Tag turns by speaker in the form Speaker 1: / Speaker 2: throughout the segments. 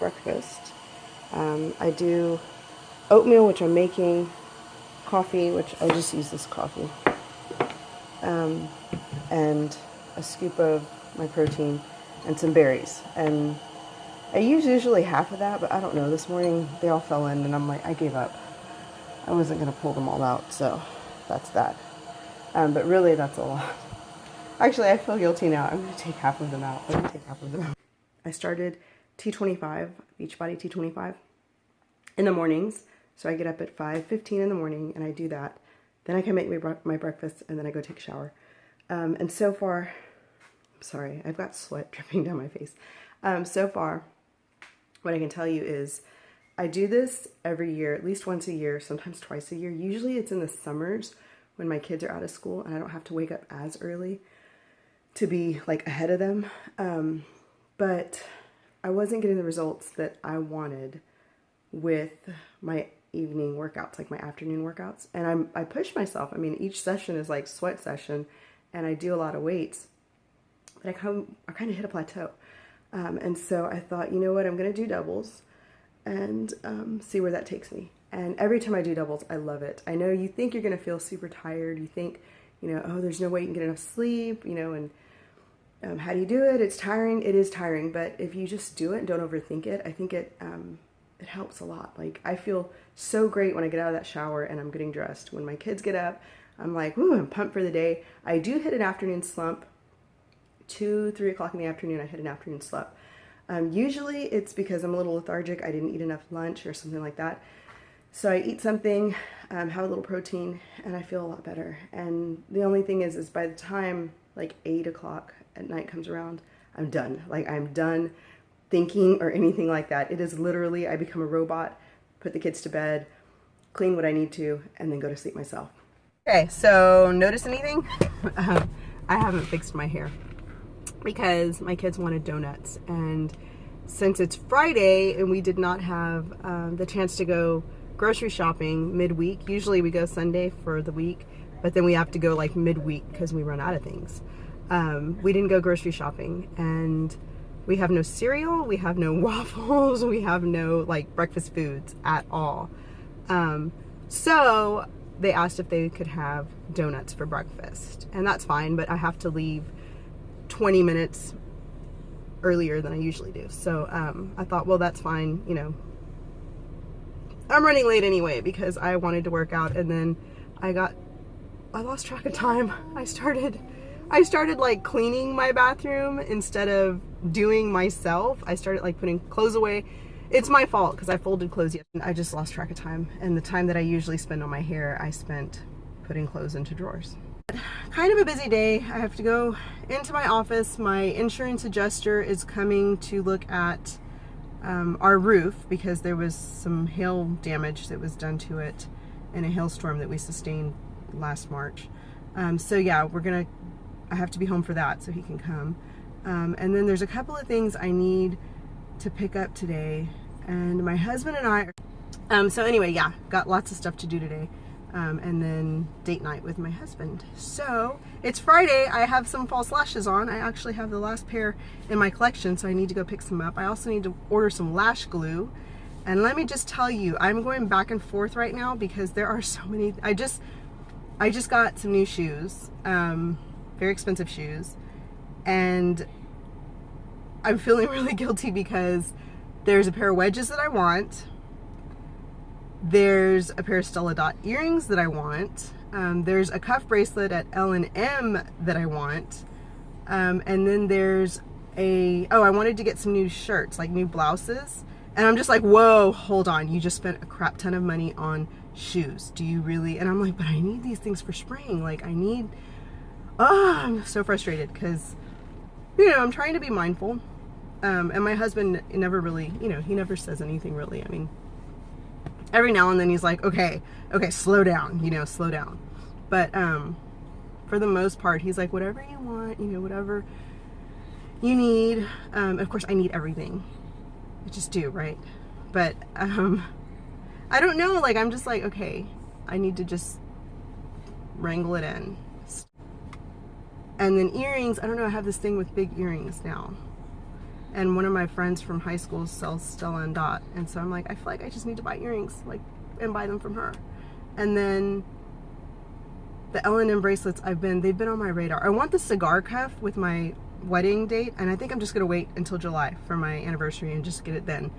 Speaker 1: breakfast. I do oatmeal, which I'm making, coffee, which I just use this coffee, and a scoop of my protein and some berries. And I use usually half of that, but I don't know. This morning they all fell in and I'm like, I gave up. I wasn't going to pull them all out, so that's that. But really that's a lot. Actually, I feel guilty now. I'm going to take half of them out. Let me take half of them out. I started T25, Beachbody T25, in the mornings. So I get up at 5:15 in the morning and I do that. Then I can make my breakfast and then I go take a shower. And so far, I'm sorry, I've got sweat dripping down my face. So far, what I can tell you is I do this every year, at least once a year, sometimes twice a year. Usually it's in the summers when my kids are out of school and I don't have to wake up as early to be like ahead of them. But I wasn't getting the results that I wanted with my evening workouts, like my afternoon workouts. And I push myself. I mean, each session is like sweat session and I do a lot of weights, but I kind of hit a plateau. And so I thought, you know what, I'm going to do doubles and see where that takes me. And every time I do doubles, I love it. I know you think you're going to feel super tired. You think, you know, oh, there's no way you can get enough sleep, you know, and how do you do it? It's tiring. It is tiring. But if you just do it and don't overthink it, I think it helps a lot. Like, I feel so great when I get out of that shower and I'm getting dressed. When my kids get up, I'm like, whoo, I'm pumped for the day. I do hit an afternoon slump. 2, 3 o'clock in the afternoon, I hit an afternoon slump. Usually it's because I'm a little lethargic. I didn't eat enough lunch or something like that. So I eat something, have a little protein, and I feel a lot better. And the only thing is by the time like 8 o'clock at night comes around, I'm done. Like, I'm done thinking or anything like that. It is literally, I become a robot, put the kids to bed, clean what I need to, and then go to sleep myself. Okay, so notice anything? I haven't fixed my hair because my kids wanted donuts. And since it's Friday and we did not have the chance to go grocery shopping midweek, usually we go Sunday for the week, but then we have to go like midweek because we run out of things. We didn't go grocery shopping, and we have no cereal, we have no waffles, we have no like breakfast foods at all. So they asked if they could have donuts for breakfast, and that's fine, but I have to leave 20 minutes earlier than I usually do. So I thought, well, that's fine, you know. I'm running late anyway because I wanted to work out, and then I lost track of time. I started like cleaning my bathroom instead of doing myself. I started like putting clothes away. It's my fault because I folded clothes yesterday. I just lost track of time, and the time that I usually spend on my hair, I spent putting clothes into drawers. Kind of a busy day. I have to go into my office. My insurance adjuster is coming to look at our roof because there was some hail damage that was done to it in a hailstorm that we sustained last March. So yeah, I have to be home for that so he can come. And then there's a couple of things I need to pick up today, and my husband and I so anyway, yeah, got lots of stuff to do today, and then date night with my husband. So it's Friday. I have some false lashes on. I actually have the last pair in my collection, so I need to go pick some up. I also need to order some lash glue, and let me just tell you, I'm going back and forth right now because there are so many. I just got some new shoes, very expensive shoes, and I'm feeling really guilty because there's a pair of wedges that I want. There's a pair of Stella Dot earrings that I want. There's a cuff bracelet at L&M that I want. And then there's I wanted to get some new shirts, like new blouses. And I'm just like, whoa, hold on. You just spent a crap ton of money on shoes. Do you really? And I'm like, but I need these things for spring. Like, I'm so frustrated because, you know, I'm trying to be mindful. And my husband never really, you know, he never says anything really. I mean, every now and then he's like, okay, slow down, you know, slow down. But for the most part, he's like, whatever you want, you know, whatever you need. Of course, I need everything. I just do, right? But I don't know, like, I'm just like, okay, I need to just wrangle it in. And then earrings, I don't know, I have this thing with big earrings now. and one of my friends from high school sells Stella and Dot, and so I'm like, I feel like I just need to buy earrings, like, and buy them from her. And then the L&M bracelets, they've been on my radar. I want the cigar cuff with my wedding date, and I think I'm just gonna wait until July for my anniversary and just get it then.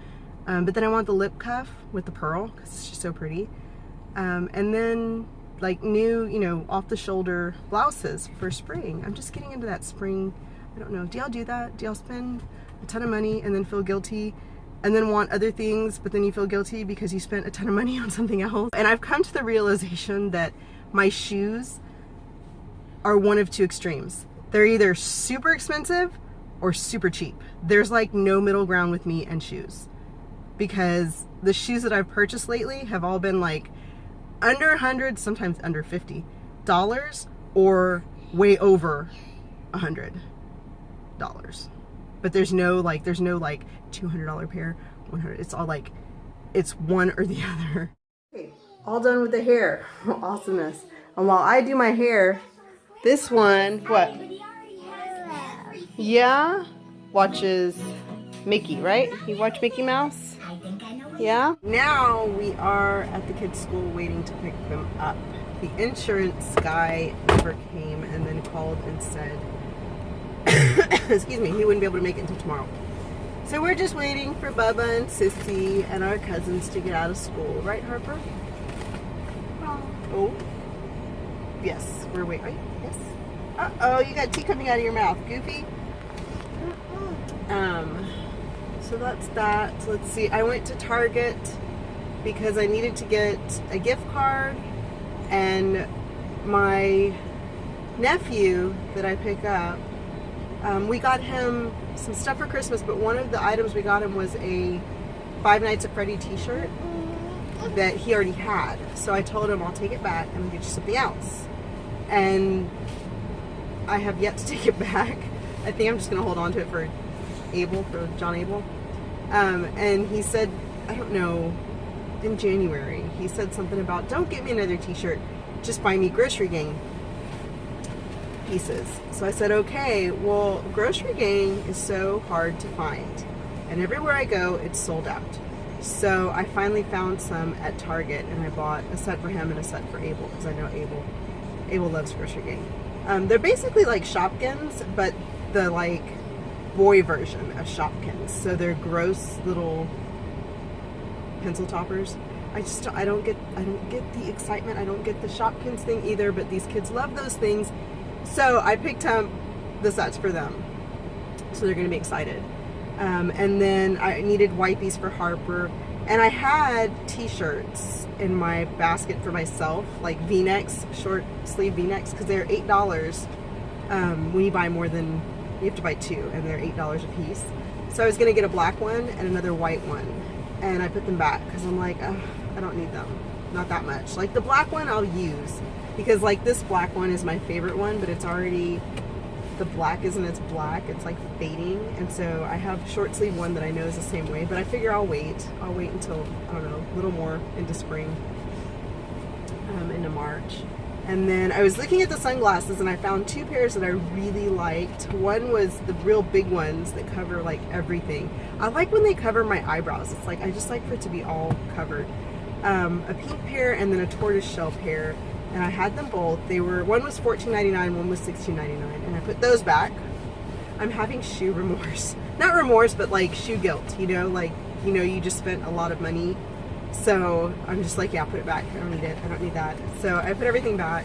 Speaker 1: But then I want the lip cuff with the pearl, because it's just so pretty. And then like new, you know, off the shoulder blouses for spring. I'm just getting into that spring. I don't know, do y'all do that? Do y'all spend a ton of money and then feel guilty and then want other things, but then you feel guilty because you spent a ton of money on something else? And I've come to the realization that my shoes are one of two extremes. They're either super expensive or super cheap. There's like no middle ground with me and shoes, because the shoes that I've purchased lately have all been like under 100, sometimes under $50, or way over $100. But there's no like $200 pair, 100. It's all like, it's one or the other. Okay, all done with the hair. Awesomeness. And while I do my hair, this one, what? Yeah, watches Mickey, right? You watch Mickey Mouse? Yeah? Now we are at the kids' school waiting to pick them up. The insurance guy never came and then called and said, excuse me, he wouldn't be able to make it until tomorrow. So we're just waiting for Bubba and Sissy and our cousins to get out of school. Right, Harper? Oh. Yes, we're waiting. Right? Yes. Uh-oh, you got tea coming out of your mouth. Goofy? So that's that. Let's see. I went to Target because I needed to get a gift card, and my nephew that I pick up, we got him some stuff for Christmas, but one of the items we got him was a Five Nights at Freddy t-shirt that he already had. So I told him I'll take it back and I'll get you something else. And I have yet to take it back. I think I'm just going to hold on to it for John Abel. And he said, I don't know, in January, he said something about, don't get me another t-shirt, just buy me Grocery Gang pieces. So I said, okay. Well, Grocery Gang is so hard to find, and everywhere I go, it's sold out. So I finally found some at Target, and I bought a set for him and a set for Abel, because I know Abel loves Grocery Gang. They're basically like Shopkins, but the like boy version of Shopkins. So they're gross little pencil toppers. I don't get the excitement. I don't get the Shopkins thing either, but these kids love those things. So I picked up the sets for them. So they're going to be excited. And then I needed wipies for Harper. And I had t-shirts in my basket for myself, like V-necks, short sleeve V-necks, because they're $8. When you buy more than, you have to buy two, and they're $8 a piece. So I was going to get a black one and another white one. And I put them back because I'm like, I don't need them. Not that much. Like the black one I'll use, because like this black one is my favorite one, but it's already, the black isn't as black, it's like fading. And so I have short sleeve one that I know is the same way, but I figure I'll wait until, I don't know, a little more into spring, into March. And then I was looking at the sunglasses and I found two pairs that I really liked. One was the real big ones that cover like everything. I like when they cover my eyebrows. It's like, I just like for it to be all covered. A pink pair and then a tortoiseshell pair. And I had them both. One was $14.99, one was $16.99. And I put those back. I'm having shoe remorse. Not remorse, but like shoe guilt, you know? Like, you know, you just spent a lot of money. So I'm just like, yeah, put it back. I don't need it. I don't need that. So I put everything back.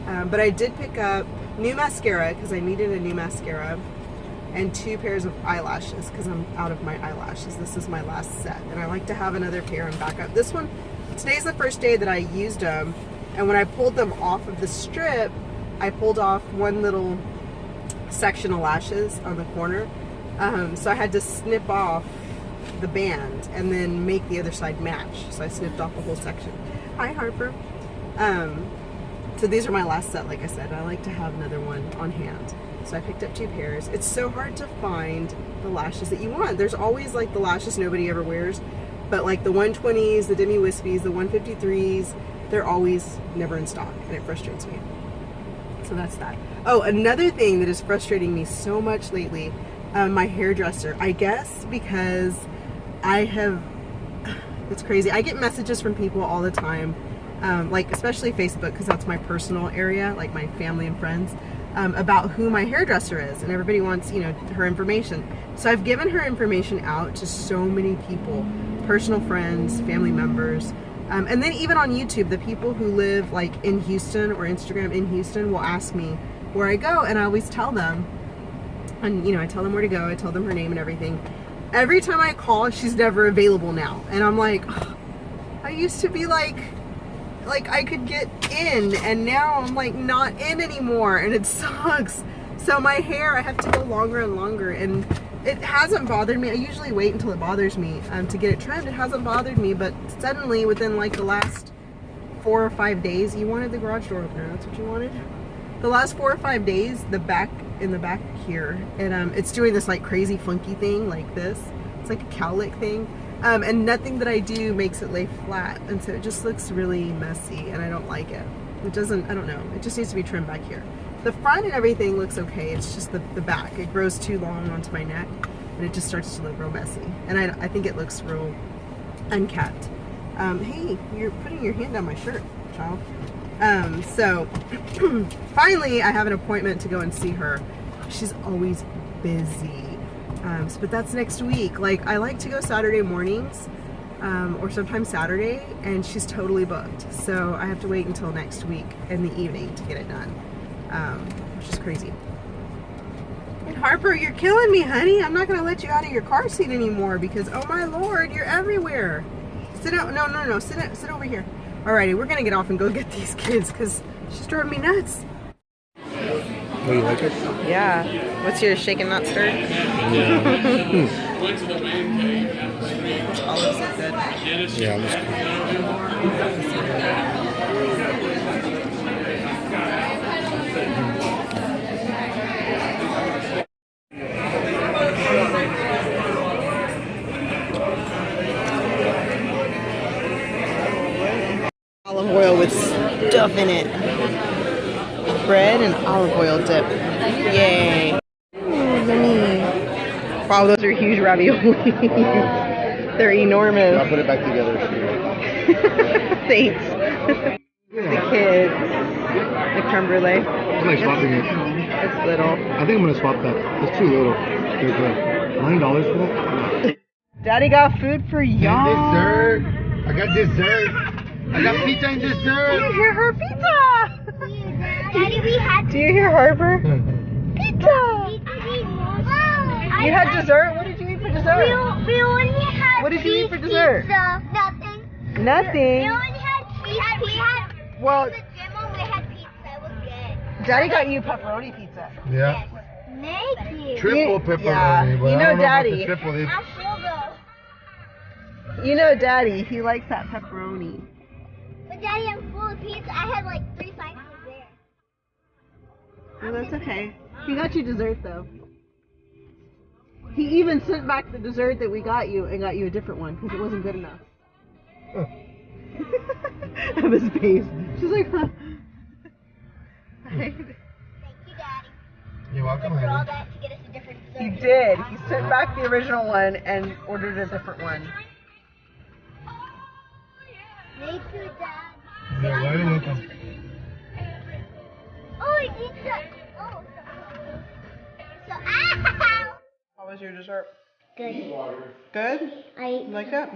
Speaker 1: But I did pick up new mascara because I needed a new mascara, and two pairs of eyelashes because I'm out of my eyelashes. This is my last set, and I like to have another pair and back up. This one, today's the first day that I used them, and when I pulled them off of the strip, I pulled off one little section of lashes on the corner. So I had to snip off the band and then make the other side match. So I snipped off the whole section. Hi, Harper. So these are my last set, like I said. I like to have another one on hand. So I picked up two pairs. It's so hard to find the lashes that you want. There's always like the lashes nobody ever wears, but like the 120s, the Demi Wispies, the 153s, they're always never in stock, and it frustrates me. So that's that. Oh, another thing that is frustrating me so much lately, my hairdresser. I guess because it's crazy. I get messages from people all the time, like especially Facebook, because that's my personal area, like my family and friends, about who my hairdresser is, and everybody wants, you know, her information. So I've given her information out to so many people, personal friends, family members, and then even on YouTube, the people who live like in Houston or Instagram in Houston will ask me where I go, and I always tell them, and you know, I tell them where to go, I tell them her name and everything. Every time I call, she's never available now, and I'm like, oh, I used to be like I could get in, and now I'm like not in anymore, and it sucks. So my hair, I have to go longer and longer, and it hasn't bothered me. I usually wait until it bothers me to get it trimmed. It hasn't bothered me, but suddenly within like the last 4 or 5 days, you wanted the garage door opener, that's what you wanted? The last 4 or 5 days, the back, in the back here, and it's doing this like crazy funky thing like this. It's like a cowlick thing. And nothing that I do makes it lay flat, and so it just looks really messy, and I don't like it. It doesn't, I don't know, it just needs to be trimmed back here. The front and everything looks okay, it's just the back. It grows too long onto my neck, and it just starts to look real messy. And I think it looks real unkept. Hey, you're putting your hand on my shirt, child. So, finally I have an appointment to go and see her. She's always busy. But that's next week. Like, I like to go Saturday mornings, or sometimes Saturday, and she's totally booked. So I have to wait until next week in the evening to get it done, which is crazy. And Harper, you're killing me, honey. I'm not gonna let you out of your car seat anymore because, oh my Lord, you're everywhere. Sit down. No. Sit over here. Alrighty, we're gonna get off and go get these kids because she's driving me nuts.
Speaker 2: Oh, you like it?
Speaker 1: Yeah. What's your shaken not stirred?
Speaker 2: Yeah.
Speaker 1: Olives are good.
Speaker 2: Yeah, that's
Speaker 1: Olive oil with stuff in it. Bread and olive oil dip. Yay. Ooh, yummy. Wow, those are huge ravioli. They're enormous.
Speaker 2: I'll put it back together.
Speaker 1: Thanks. The kids. The creme brulee.
Speaker 2: I like swapping it.
Speaker 1: It's little.
Speaker 2: I think I'm gonna swap that. It's too little. They're good. $9 for that?
Speaker 1: Daddy got food for y'all.
Speaker 2: And dessert. I got dessert. I got pizza and dessert.
Speaker 1: Do you hear her pizza?
Speaker 3: Daddy, we had
Speaker 1: Do you hear Harper?
Speaker 3: pizza.
Speaker 1: You had dessert? What did you eat for dessert?
Speaker 3: We only had
Speaker 1: What did you eat for dessert?
Speaker 3: Pizza. Nothing. We
Speaker 1: Nothing.
Speaker 3: only had we had
Speaker 1: Well,
Speaker 3: the gym when we had pizza. It was good.
Speaker 1: Daddy got you pepperoni pizza.
Speaker 2: Yeah.
Speaker 3: Thank you.
Speaker 2: Triple pepperoni.
Speaker 1: Yeah.
Speaker 2: But
Speaker 1: You
Speaker 2: I
Speaker 1: know
Speaker 2: don't know about the
Speaker 1: Daddy.
Speaker 2: triple.
Speaker 3: I'm full though.
Speaker 1: You know Daddy, he likes that pepperoni.
Speaker 3: But Daddy, I'm full of pizza. I had like 3 slices there.
Speaker 1: Well, that's okay. He got you dessert though. He even sent back the dessert that we got you and got you a different one because it wasn't good enough. Of his face. She's like, huh.
Speaker 3: Thank you, Daddy.
Speaker 2: You're welcome,
Speaker 3: For all
Speaker 2: honey.
Speaker 3: that to get us a different dessert.
Speaker 1: He did. He sent back the original one and ordered a different one.
Speaker 3: Thank you, Dad.
Speaker 2: You're very welcome.
Speaker 3: Oh, I did that. Oh, so ow.
Speaker 1: How was your dessert?
Speaker 3: Good.
Speaker 1: Good?
Speaker 3: I
Speaker 1: You like it?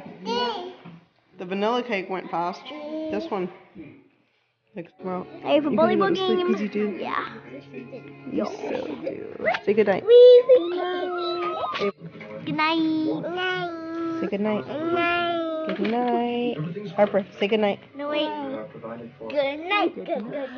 Speaker 1: The vanilla cake went fast. This one takes well.
Speaker 3: I have a
Speaker 1: You gonna go
Speaker 3: volleyball
Speaker 1: to sleep
Speaker 3: game.
Speaker 1: 'cause you do?
Speaker 3: Yeah.
Speaker 1: You so do. Say good night.
Speaker 3: Wee. Good night.
Speaker 1: Say good night.
Speaker 3: Night.
Speaker 1: Good night. Harper, say good night.
Speaker 3: No wait. Good night. Good night.